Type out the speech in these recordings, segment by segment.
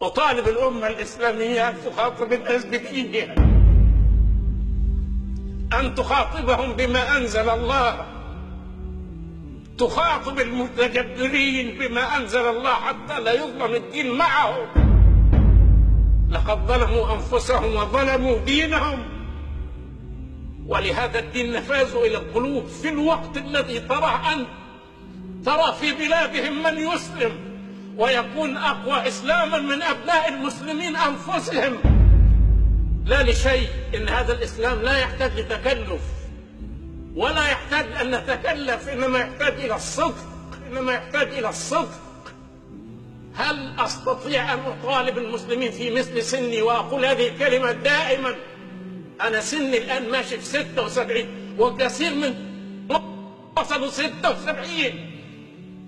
أطالب الأمة الإسلامية أن تخاطب الناس بدينها، أن تخاطبهم بما أنزل الله، تخاطب المتجبرين بما أنزل الله حتى لا يظلم الدين معهم. لقد ظلموا أنفسهم وظلموا دينهم، ولهذا الدين نفاذوا إلى القلوب في الوقت الذي ترى في بلادهم من يسلم ويكون أقوى إسلاما من أبناء المسلمين أنفسهم. لا لشيء، إن هذا الإسلام لا يحتاج لتكلف ولا يحتاج أن نتكلف، إنما يحتاج إلى الصدق، هل أستطيع أن أطالب المسلمين في مثل سني وأقول هذه الكلمة دائما؟ أنا سني الآن ماشي في 76 وكثير من وصلوا 76.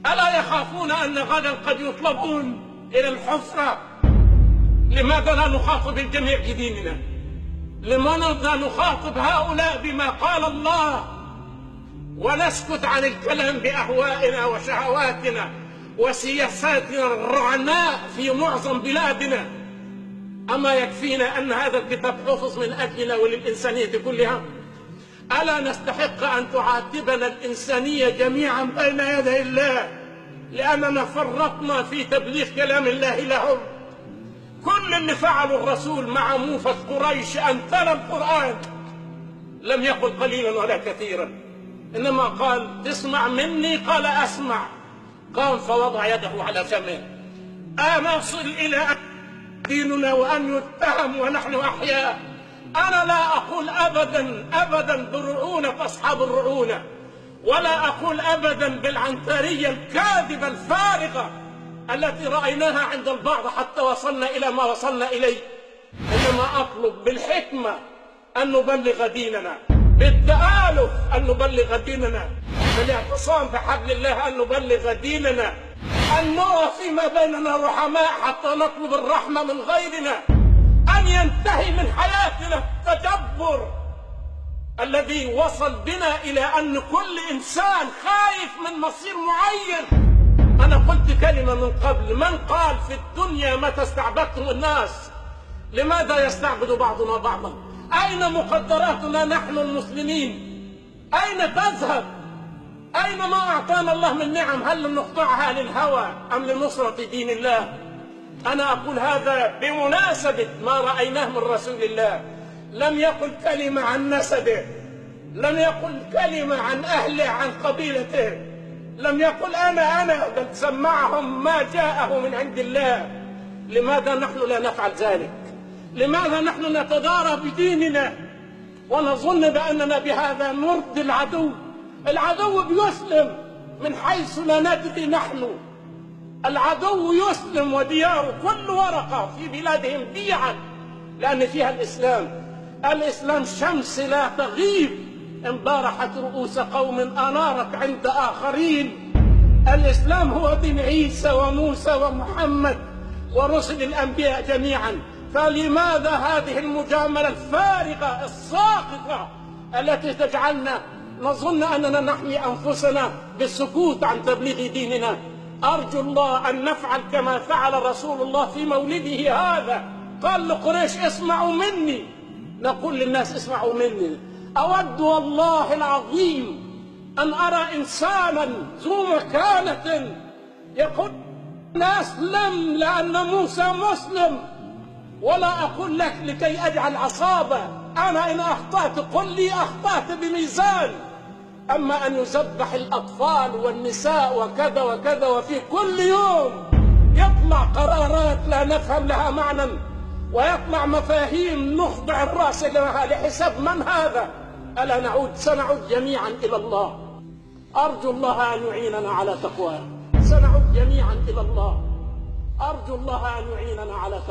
ألا يخافون أن غدا قد يطلبون إلى الحفرة؟ لماذا لا نخاطب الجميع بديننا؟ لماذا نخاطب هؤلاء بما قال الله ونسكت عن الكلام بأهوائنا وشهواتنا وسياساتنا الرعناء في معظم بلادنا؟ أما يكفينا أن هذا الكتاب حفظ من أجلنا وللإنسانية كلها؟ ألا نستحق أن تعاتبنا الإنسانية جميعا بين يدي الله لأننا فرطنا في تبليغ كلام الله لهم؟ كل اللي فعله الرسول مع موفد قريش أن تلا القرآن، لم يقل قليلا ولا كثيرا، إنما قال تسمع مني؟ قال أسمع. قام فوضع يده على فمه. أنصل إلى أن ديننا وأن يتهم ونحن أحياء. أنا لا أقول أبدا بالرعونة أصحاب الرعونة، ولا أقول أبدا بالعنترية الكاذبة الفارغة التي رأيناها عند البعض حتى وصلنا إلى ما وصلنا إليه، إنما أطلب بالحكمة أن نبلغ ديننا، بالتآلف أن نبلغ ديننا، بالاعتصام بحبل الله أن نبلغ ديننا، أن نرى فيما بيننا رحماء حتى نطلب الرحمة من غيرنا، أن ينتهي من حياتنا التجبر الذي وصل بنا إلى أن كل إنسان خايف من مصير معين. أنا قلت كلمة من قبل: من قال في الدنيا متى استعبدتم الناس؟ لماذا يستعبد بعضنا بعضا؟ أين مقدراتنا نحن المسلمين؟ أين تذهب؟ أين ما أعطانا الله من نعم؟ هل نقطعها للهوى أم لنصرة دين الله؟ أنا أقول هذا بمناسبة ما رأيناه من رسول الله. لم يقل كلمة عن نسبه، لم يقل كلمة عن أهله عن قبيلته، لم يقل أنا بل سمعهم ما جاءه من عند الله. لماذا نحن لا نفعل ذلك؟ لماذا نحن نتدارى بديننا ونظن بأننا بهذا نرضي العدو؟ العدو بيسلم من حيث لا ندري نحن. العدو يسلم ودياره كل ورقة في بلادهم بيعا لأن فيها الإسلام. الإسلام شمس لا تغيب، انبارحت رؤوس قوم أنارت عند آخرين. الإسلام هو دين عيسى وموسى ومحمد ورسل الأنبياء جميعا. فلماذا هذه المجاملة الفارغة الساقطة التي تجعلنا نظن أننا نحمي أنفسنا بالسكوت عن تبليغ ديننا؟ أرجو الله أن نفعل كما فعل رسول الله في مولده هذا. قال لقريش: اسمعوا مني. نقول للناس: اسمعوا مني. أود والله العظيم أن أرى إنسانا ذو مكانة يقول الناس لم لأن موسى مسلم، ولا أقول لك لكي أجعل عصابة. أنا إن أخطأت قل لي أخطأت بميزان. أما أن يذبح الأطفال والنساء وكذا وكذا، وفي كل يوم يطلع قرارات لا نفهم لها معنى، ويطلع مفاهيم نخضع الرأس لها لحساب من هذا؟ ألا سنعود جميعا إلى الله. أرجو الله أن يعيننا على تقواه. سنعود جميعا إلى الله. أرجو الله أن يعيننا على تقواه.